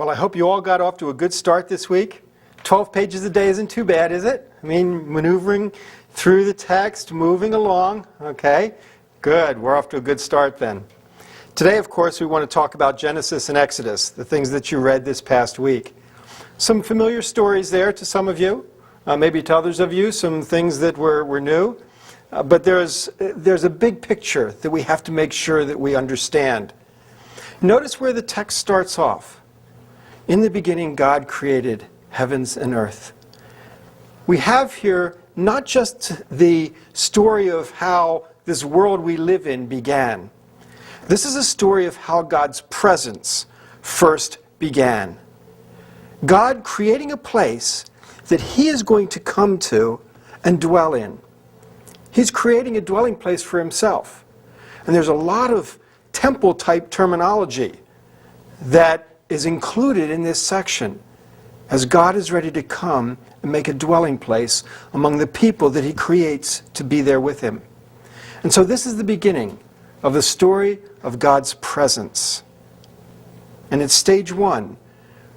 Well, I hope you all got off to a good start this week. 12 pages a day isn't too bad, is it? I mean, maneuvering through the text, moving along. Okay, good. We're off to a good start then. Today, of course, we want to talk about Genesis and Exodus, the things that you read this past week. Some familiar stories there to some of you, maybe to others of you, some things that were new. But there's a big picture that we have to make sure that we understand. Notice where the text starts off. In the beginning, God created heavens and earth. We have here not just the story of how this world we live in began. This is a story of how God's presence first began. God creating a place that He is going to come to and dwell in. He's creating a dwelling place for Himself. And there's a lot of temple-type terminology that is included in this section as God is ready to come and make a dwelling place among the people that He creates to be there with Him. And so this is the beginning of the story of God's presence. And it's stage one,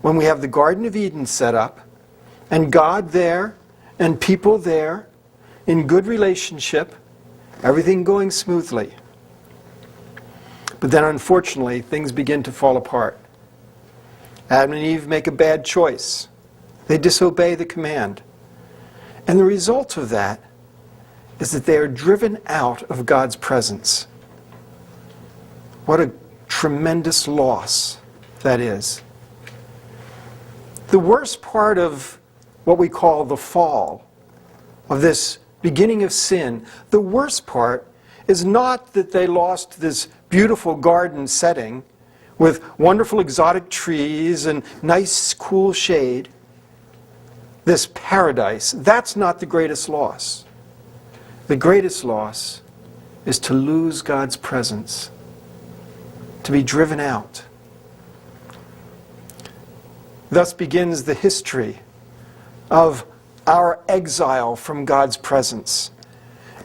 when we have the Garden of Eden set up, and God there, and people there, in good relationship, everything going smoothly. But then unfortunately, things begin to fall apart. Adam and Eve make a bad choice. They disobey the command. And the result of that is that they are driven out of God's presence. What a tremendous loss that is. The worst part of what we call the fall, of this beginning of sin, the worst part is not that they lost this beautiful garden setting with wonderful exotic trees and nice cool shade. This paradise, that's not the greatest loss. The greatest loss is to lose God's presence, to be driven out. Thus begins the history of our exile from God's presence.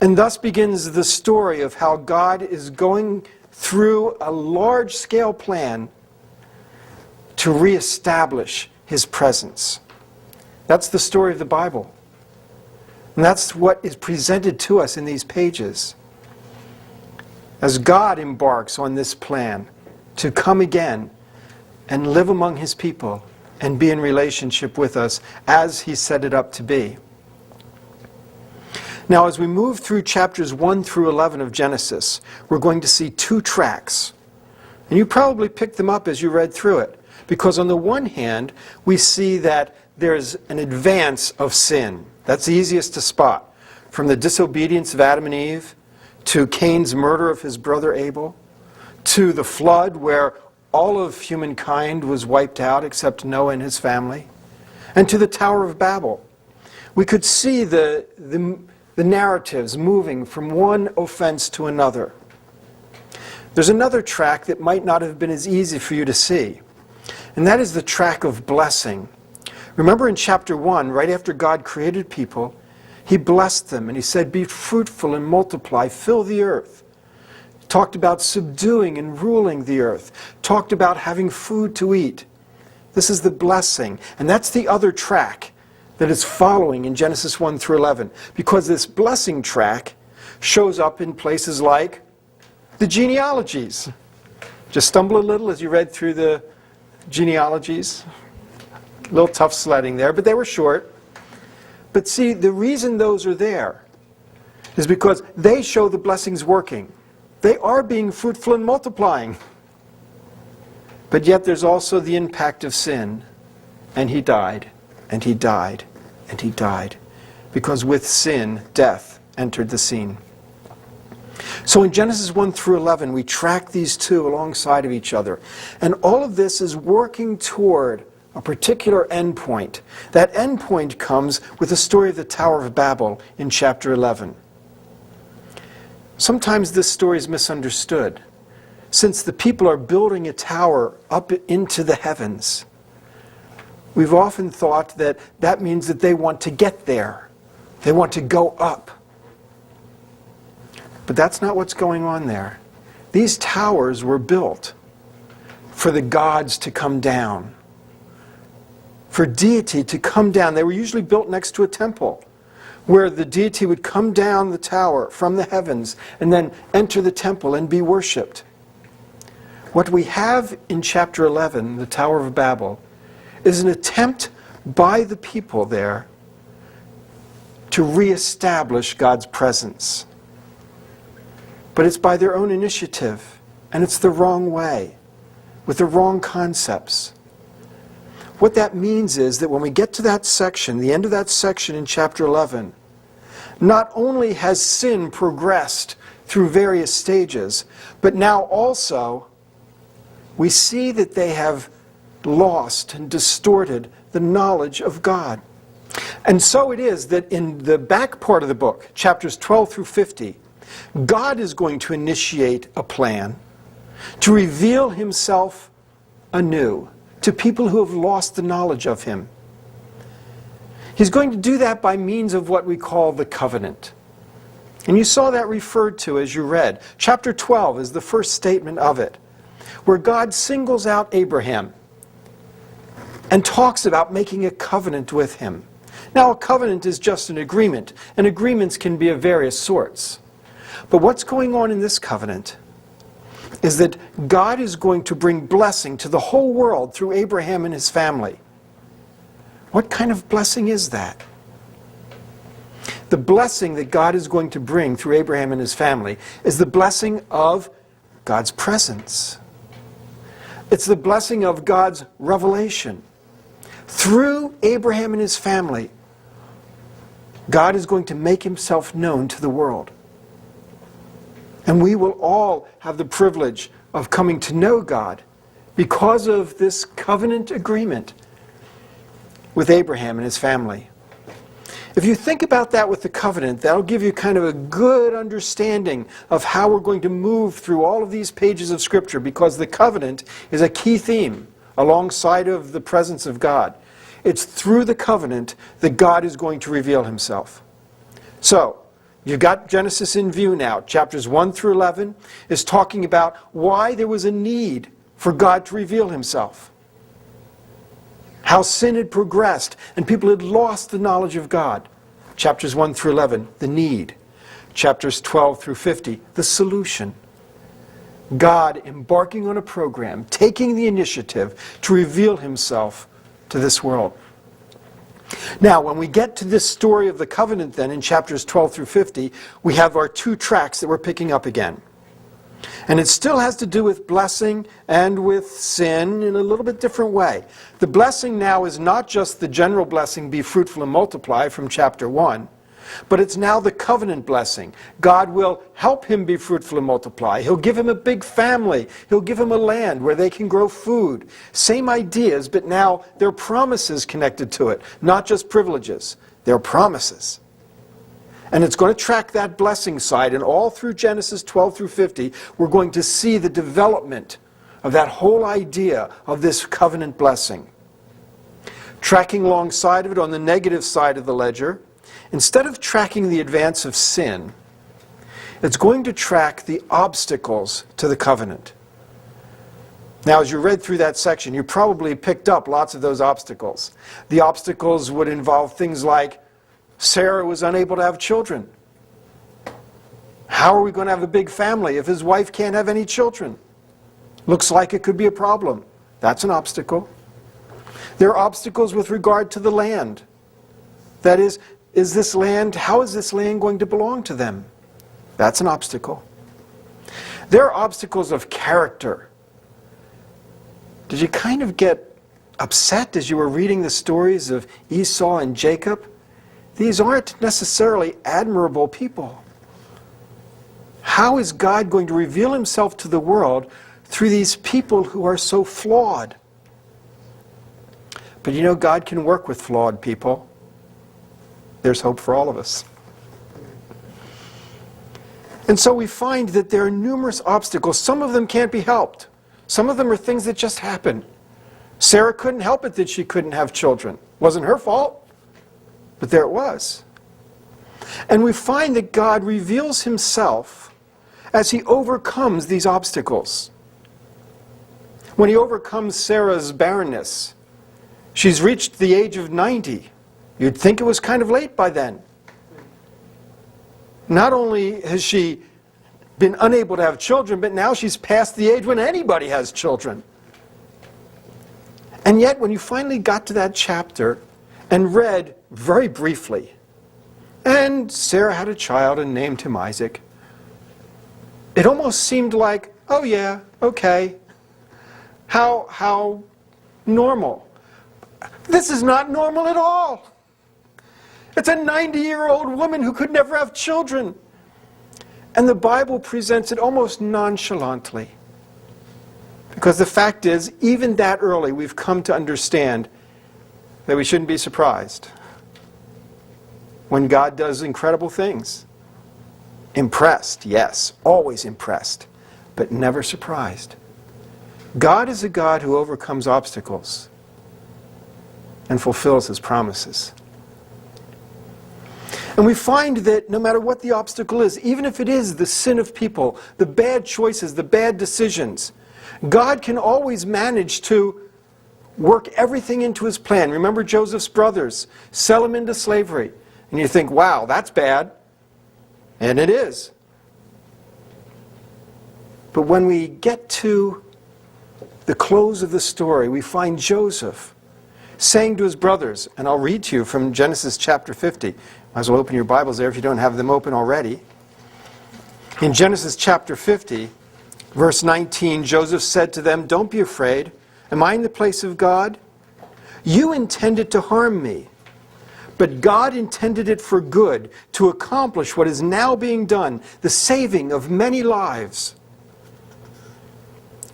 And thus begins the story of how God is going through a large-scale plan to reestablish His presence. That's the story of the Bible. And that's what is presented to us in these pages. As God embarks on this plan to come again and live among His people and be in relationship with us as He set it up to be. Now, as we move through chapters 1 through 11 of Genesis, we're going to see two tracks. And you probably picked them up as you read through it. Because on the one hand, we see that there's an advance of sin. That's the easiest to spot. From the disobedience of Adam and Eve, to Cain's murder of his brother Abel, to the flood where all of humankind was wiped out except Noah and his family, and to the Tower of Babel. We could see the narratives moving from one offense to another. There's another track that might not have been as easy for you to see, and that is the track of blessing. Remember in chapter 1, right after God created people, He blessed them and He said, "Be fruitful and multiply, fill the earth." Talked about subduing and ruling the earth. Talked about having food to eat. This is the blessing, and that's the other track that is following in Genesis 1 through 11. Because this blessing track shows up in places like the genealogies. Just stumble a little as you read through the genealogies. A little tough sledding there, but they were short. But see, the reason those are there is because they show the blessings working. They are being fruitful and multiplying. But yet there's also the impact of sin. And He died, and He died, and He died. Because with sin, death entered the scene. So in Genesis 1 through 11, we track these two alongside of each other. And all of this is working toward a particular endpoint. That endpoint comes with the story of the Tower of Babel in chapter 11. Sometimes this story is misunderstood. Since the people are building a tower up into the heavens, we've often thought that that means that they want to get there. They want to go up. But that's not what's going on there. These towers were built for the gods to come down. for deity to come down. They were usually built next to a temple, where the deity would come down the tower from the heavens and then enter the temple and be worshipped. What we have in chapter 11, the Tower of Babel, is an attempt by the people there to reestablish God's presence. But it's by their own initiative, and it's the wrong way, with the wrong concepts. What that means is that when we get to that section, the end of that section in chapter 11, not only has sin progressed through various stages, but now also we see that they have lost and distorted the knowledge of God. And so it is that in the back part of the book, chapters 12 through 50, God is going to initiate a plan to reveal himself anew to people who have lost the knowledge of him. He's going to do that by means of what we call the covenant. And you saw that referred to as you read. Chapter 12 is the first statement of it, where God singles out Abraham and talks about making a covenant with him. Now, a covenant is just an agreement, and agreements can be of various sorts. But what's going on in this covenant is that God is going to bring blessing to the whole world through Abraham and his family. What kind of blessing is that? The blessing that God is going to bring through Abraham and his family is the blessing of God's presence. It's the blessing of God's revelation. Through Abraham and his family, God is going to make himself known to the world. And we will all have the privilege of coming to know God because of this covenant agreement with Abraham and his family. If you think about that with the covenant, that'll give you kind of a good understanding of how we're going to move through all of these pages of Scripture, because the covenant is a key theme alongside of the presence of God. It's through the covenant that God is going to reveal himself. So, you've got Genesis in view now. Chapters 1 through 11 is talking about why there was a need for God to reveal himself. How sin had progressed and people had lost the knowledge of God. Chapters 1 through 11, the need. Chapters 12 through 50, the solution. God embarking on a program, taking the initiative to reveal himself to this world. Now, when we get to this story of the covenant then in chapters 12 through 50, we have our two tracks that we're picking up again. And it still has to do with blessing and with sin in a little bit different way. The blessing now is not just the general blessing, be fruitful and multiply, from chapter 1, but it's now the covenant blessing. God will help him be fruitful and multiply. He'll give him a big family. He'll give him a land where they can grow food. Same ideas, but now there are promises connected to it, not just privileges. There are promises. And it's going to track that blessing side, and all through Genesis 12 through 50, we're going to see the development of that whole idea of this covenant blessing. Tracking alongside of it on the negative side of the ledger, instead of tracking the advance of sin, it's going to track the obstacles to the covenant. Now, as you read through that section, you probably picked up lots of those obstacles. The obstacles would involve things like Sarah was unable to have children. How are we going to have a big family if his wife can't have any children? Looks like it could be a problem. That's an obstacle. There are obstacles with regard to the land. That is this land, how is this land going to belong to them? That's an obstacle. There are obstacles of character. Did you kind of get upset as you were reading the stories of Esau and Jacob? These aren't necessarily admirable people. How is God going to reveal himself to the world through these people who are so flawed? But you know, God can work with flawed people. There's hope for all of us. And so we find that there are numerous obstacles. Some of them can't be helped. Some of them are things that just happen. Sarah couldn't help it that she couldn't have children. Wasn't her fault. But there it was. And we find that God reveals himself as he overcomes these obstacles. When he overcomes Sarah's barrenness, She's reached the age of 90. You'd think it was kind of late by then. Not only has she been unable to have children, but now she's past the age when anybody has children. And yet, when you finally got to that chapter and read very briefly, and Sarah had a child and named him Isaac, it almost seemed like, oh yeah, okay, how normal. This is not normal at all. It's a 90-year-old woman who could never have children. And the Bible presents it almost nonchalantly. Because the fact is, even that early, we've come to understand that we shouldn't be surprised when God does incredible things. Impressed, yes, always impressed, but never surprised. God is a God who overcomes obstacles and fulfills His promises. And we find that no matter what the obstacle is, even if it is the sin of people, the bad choices, the bad decisions, God can always manage to work everything into His plan. Remember Joseph's brothers, sell him into slavery. And you think, wow, that's bad. And it is. But when we get to the close of the story, we find Joseph saying to his brothers, and I'll read to you from Genesis chapter 50. Might as well open your Bibles there if you don't have them open already. In Genesis chapter 50, verse 19, Joseph said to them, "Don't be afraid. Am I in the place of God? You intended to harm me, but God intended it for good, to accomplish what is now being done, the saving of many lives."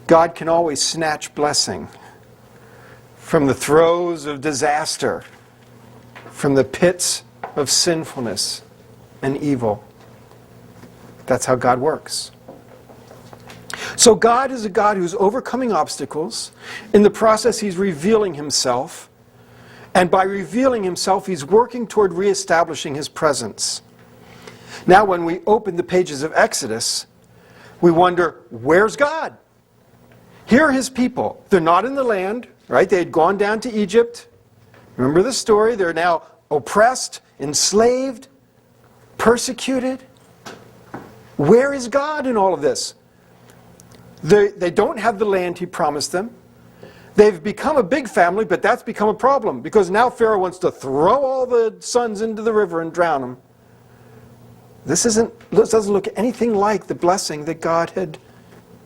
God can always snatch blessing from the throes of disaster, from the pits of sinfulness and evil. That's how God works. So God is a God who's overcoming obstacles. In the process, He's revealing Himself. And by revealing Himself, He's working toward reestablishing His presence. Now, when we open the pages of Exodus, we wonder, where's God? Here are His people. They're not in the land, right? They had gone down to Egypt. Remember the story? They're now oppressed, enslaved, persecuted. Where is God in all of this? They don't have the land He promised them. They've become a big family, but that's become a problem because now Pharaoh wants to throw all the sons into the river and drown them. This doesn't look anything like the blessing that God had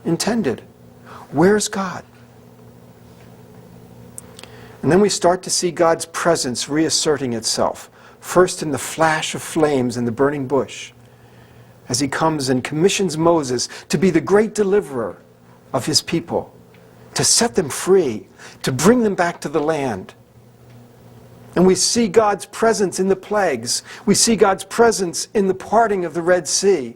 intended. Where's God? And then we start to see God's presence reasserting itself. First in the flash of flames in the burning bush, as He comes and commissions Moses to be the great deliverer of His people, to set them free, to bring them back to the land. And we see God's presence in the plagues. We see God's presence in the parting of the Red Sea.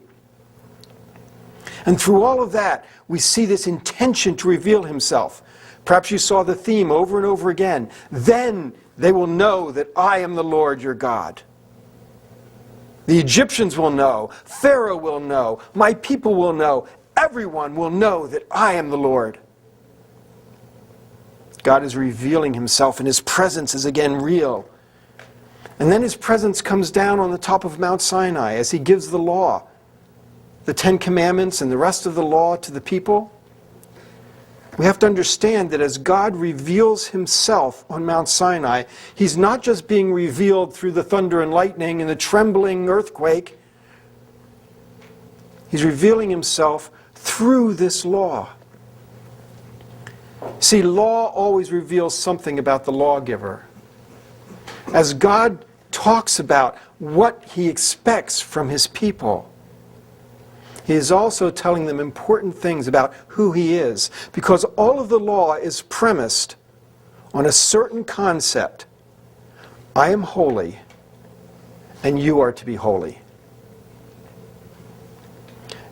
And through all of that, we see this intention to reveal Himself. Perhaps you saw the theme over and over again. Then they will know that I am the Lord your God. The Egyptians will know. Pharaoh will know. My people will know. Everyone will know that I am the Lord. God is revealing Himself, and His presence is again real. And then His presence comes down on the top of Mount Sinai as He gives the law, the 10 Commandments and the rest of the law to the people. We have to understand that as God reveals Himself on Mount Sinai, He's not just being revealed through the thunder and lightning and the trembling earthquake. He's revealing Himself through this law. See, law always reveals something about the lawgiver. As God talks about what He expects from His people, He is also telling them important things about who He is, because all of the law is premised on a certain concept. I am holy, and you are to be holy.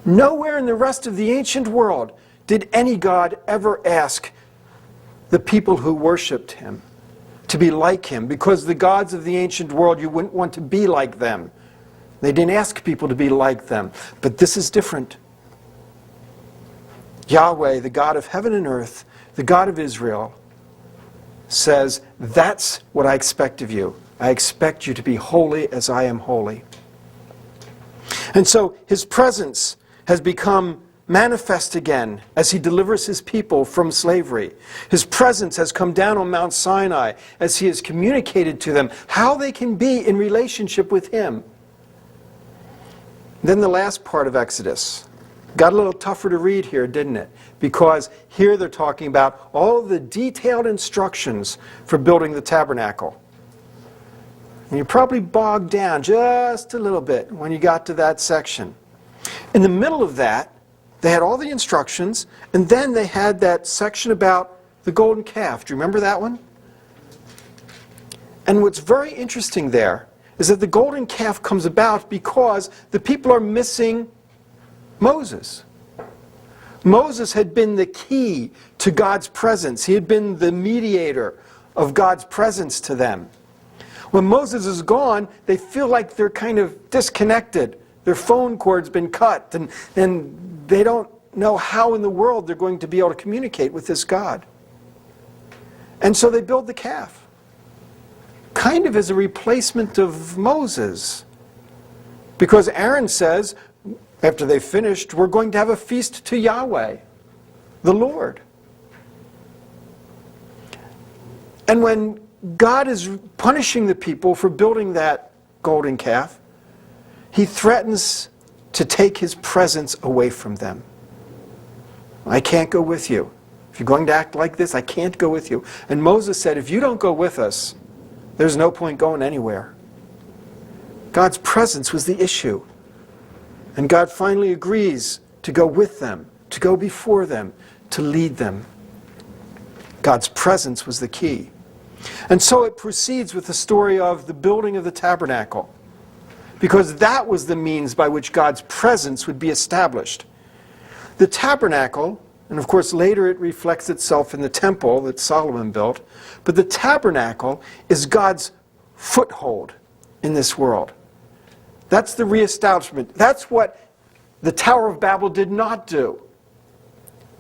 Nowhere in the rest of the ancient world did any god ever ask the people who worshipped Him to be like Him, because the gods of the ancient world, you wouldn't want to be like them. They didn't ask people to be like them. But this is different. Yahweh, the God of heaven and earth, the God of Israel, says, that's what I expect of you. I expect you to be holy as I am holy. And so his presence has become manifest again as he delivers his people from slavery. His presence has come down on Mount Sinai as he has communicated to them how they can be in relationship with him. Then the last part of Exodus got a little tougher to read here, didn't it? Because here they're talking about all the detailed instructions for building the tabernacle. And you probably bogged down just a little bit when you got to that section. In the middle of that, they had all the instructions, and then they had that section about the golden calf. Do you remember that one? And what's very interesting there is that the golden calf comes about because the people are missing Moses. Moses had been the key to God's presence. He had been the mediator of God's presence to them. When Moses is gone, they feel like they're kind of disconnected. Their phone cord's been cut, and they don't know how in the world they're going to be able to communicate with this God. And so they build the calf, kind of as a replacement of Moses. Because Aaron says, after they finished, we're going to have a feast to Yahweh, the Lord. And when God is punishing the people for building that golden calf, he threatens to take his presence away from them. I can't go with you. If you're going to act like this, I can't go with you. And Moses said, if you don't go with us, there's no point going anywhere. God's presence was the issue. And God finally agrees to go with them, to go before them, to lead them. God's presence was the key. And so it proceeds with the story of the building of the tabernacle, because that was the means by which God's presence would be established. The tabernacle, and of course later it reflects itself in the temple that Solomon built, but the tabernacle is God's foothold in this world. That's the reestablishment. That's what the Tower of Babel did not do.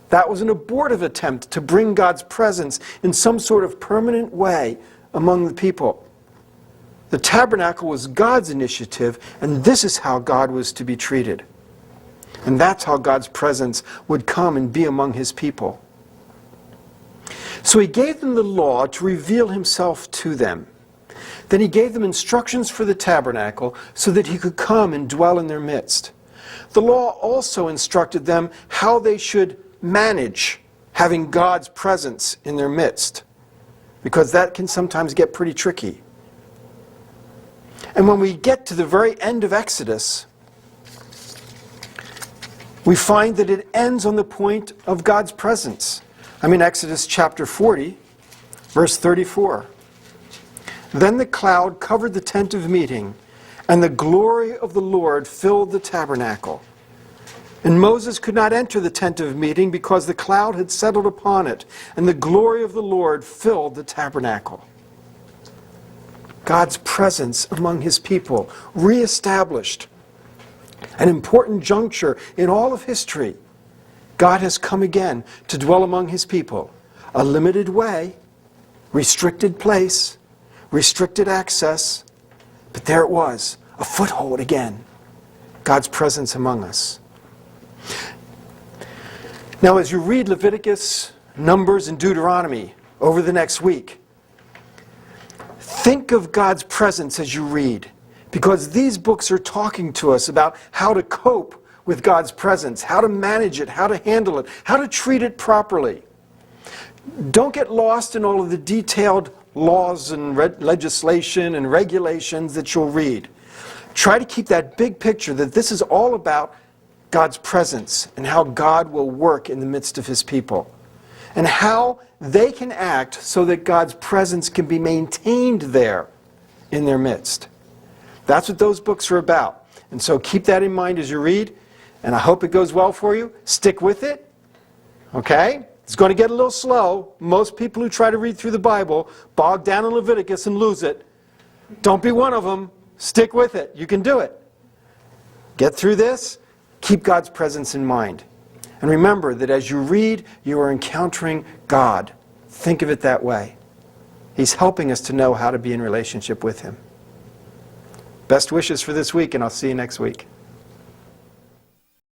That was an abortive attempt to bring God's presence in some sort of permanent way among the people. The tabernacle was God's initiative, and this is how God was to be treated. And that's how God's presence would come and be among his people. So he gave them the law to reveal himself to them. Then he gave them instructions for the tabernacle so that he could come and dwell in their midst. The law also instructed them how they should manage having God's presence in their midst, because that can sometimes get pretty tricky. And when we get to the very end of Exodus, we find that it ends on the point of God's presence. Exodus chapter 40, verse 34. Then the cloud covered the tent of meeting, and the glory of the Lord filled the tabernacle. And Moses could not enter the tent of meeting because the cloud had settled upon it, and the glory of the Lord filled the tabernacle. God's presence among his people, reestablished. An important juncture in all of history. God has come again to dwell among his people. A limited way, restricted place, restricted access, but there it was, a foothold again. God's presence among us. Now, as you read Leviticus, Numbers, and Deuteronomy over the next week, think of God's presence as you read, because these books are talking to us about how to cope with God's presence, how to manage it, how to handle it, how to treat it properly. Don't get lost in all of the detailed laws and legislation and regulations that you'll read. Try to keep that big picture that this is all about God's presence and how God will work in the midst of his people, and how they can act so that God's presence can be maintained there in their midst. That's what those books are about. And so keep that in mind as you read, and I hope it goes well for you. Stick with it. Okay? It's going to get a little slow. Most people who try to read through the Bible bog down in Leviticus and lose it. Don't be one of them. Stick with it. You can do it. Get through this. Keep God's presence in mind. And remember that as you read, you are encountering God. Think of it that way. He's helping us to know how to be in relationship with Him. Best wishes for this week, and I'll see you next week.